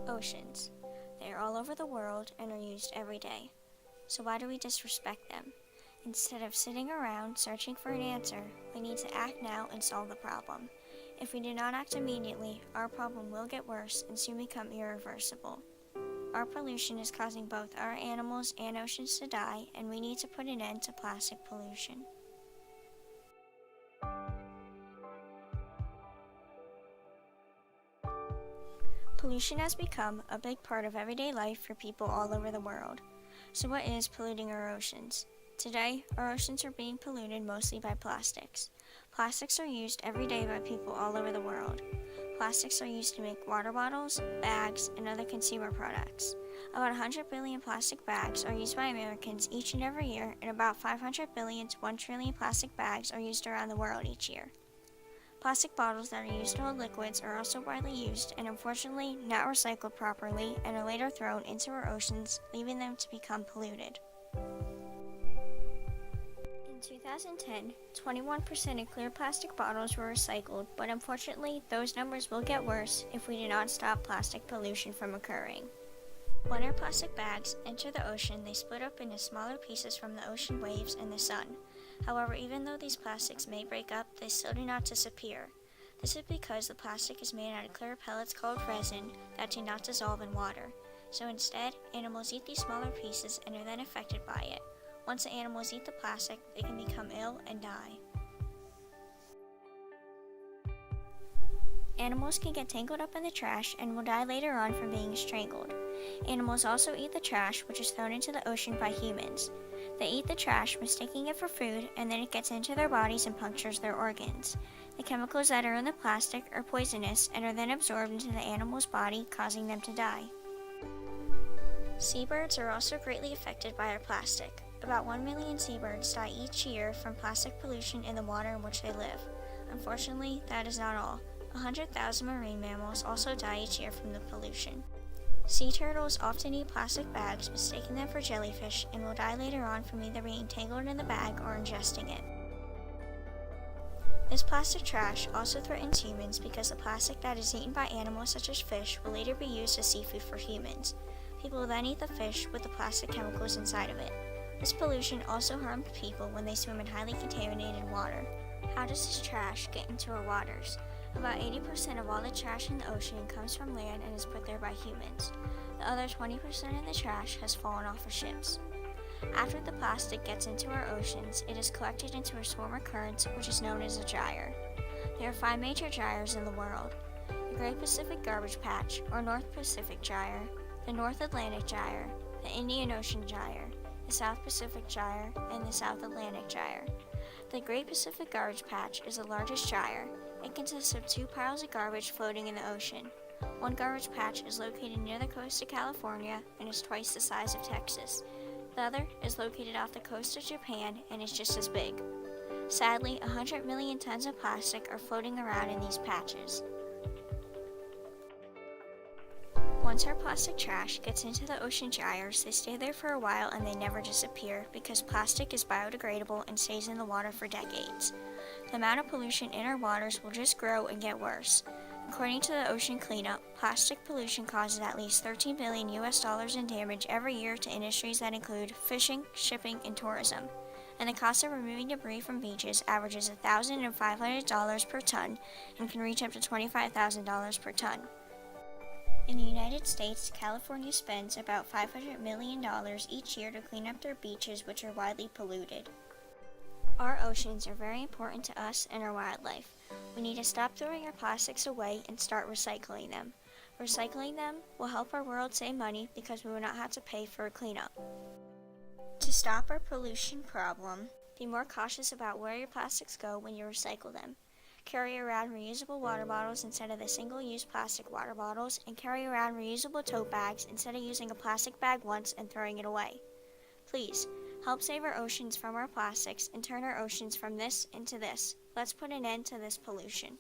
Oceans. They are all over the world and are used every day. So why do we disrespect them? Instead of sitting around searching for an answer, we need to act now and solve the problem. If we do not act immediately, our problem will get worse and soon become irreversible. Our pollution is causing both our animals and oceans to die, and we need to put an end to plastic pollution. Pollution has become a big part of everyday life for people all over the world. So what is polluting our oceans? Today, our oceans are being polluted mostly by plastics. Plastics are used every day by people all over the world. Plastics are used to make water bottles, bags, and other consumer products. About 100 billion plastic bags are used by Americans each and every year, and about 500 billion to 1 trillion plastic bags are used around the world each year. Plastic bottles that are used to hold liquids are also widely used and unfortunately not recycled properly and are later thrown into our oceans, leaving them to become polluted. In 2010, 21% of clear plastic bottles were recycled, but unfortunately those numbers will get worse if we do not stop plastic pollution from occurring. When our plastic bags enter the ocean, they split up into smaller pieces from the ocean waves and the sun. However, even though these plastics may break up, they still do not disappear. This is because the plastic is made out of clear pellets called resin that do not dissolve in water. So instead, animals eat these smaller pieces and are then affected by it. Once the animals eat the plastic, they can become ill and die. Animals can get tangled up in the trash and will die later on from being strangled. Animals also eat the trash, which is thrown into the ocean by humans. They eat the trash, mistaking it for food, and then it gets into their bodies and punctures their organs. The chemicals that are in the plastic are poisonous and are then absorbed into the animal's body, causing them to die. Seabirds are also greatly affected by our plastic. About 1 million seabirds die each year from plastic pollution in the water in which they live. Unfortunately, that is not all. 100,000 marine mammals also die each year from the pollution. Sea turtles often eat plastic bags, mistaking them for jellyfish, and will die later on from either being tangled in the bag or ingesting it. This plastic trash also threatens humans because the plastic that is eaten by animals such as fish will later be used as seafood for humans. People will then eat the fish with the plastic chemicals inside of it. This pollution also harms people when they swim in highly contaminated water. How does this trash get into our waters? About 80% of all the trash in the ocean comes from land and is put there by humans. The other 20% of the trash has fallen off of ships. After the plastic gets into our oceans, it is collected into a swarm of currents, which is known as a gyre. There are 5 major gyres in the world: the Great Pacific Garbage Patch, or North Pacific Gyre, the North Atlantic Gyre, the Indian Ocean Gyre, the South Pacific Gyre, and the South Atlantic Gyre. The Great Pacific Garbage Patch is the largest gyre. It consists of 2 piles of garbage floating in the ocean. One garbage patch is located near the coast of California and is twice the size of Texas. The other is located off the coast of Japan and is just as big. Sadly, 100 million tons of plastic are floating around in these patches. Once our plastic trash gets into the ocean gyres, they stay there for a while and they never disappear because plastic is biodegradable and stays in the water for decades. The amount of pollution in our waters will just grow and get worse. According to the Ocean Cleanup, plastic pollution causes at least $13 billion in damage every year to industries that include fishing, shipping, and tourism. And the cost of removing debris from beaches averages $1,500 per ton and can reach up to $25,000 per ton. In the United States, California spends about $500 million each year to clean up their beaches, which are widely polluted. Our oceans are very important to us and our wildlife. We need to stop throwing our plastics away and start recycling them. Recycling them will help our world save money because we will not have to pay for a cleanup. To stop our pollution problem, be more cautious about where your plastics go when you recycle them. Carry around reusable water bottles instead of the single-use plastic water bottles, and carry around reusable tote bags instead of using a plastic bag once and throwing it away. Please, help save our oceans from our plastics and turn our oceans from this into this. Let's put an end to this pollution.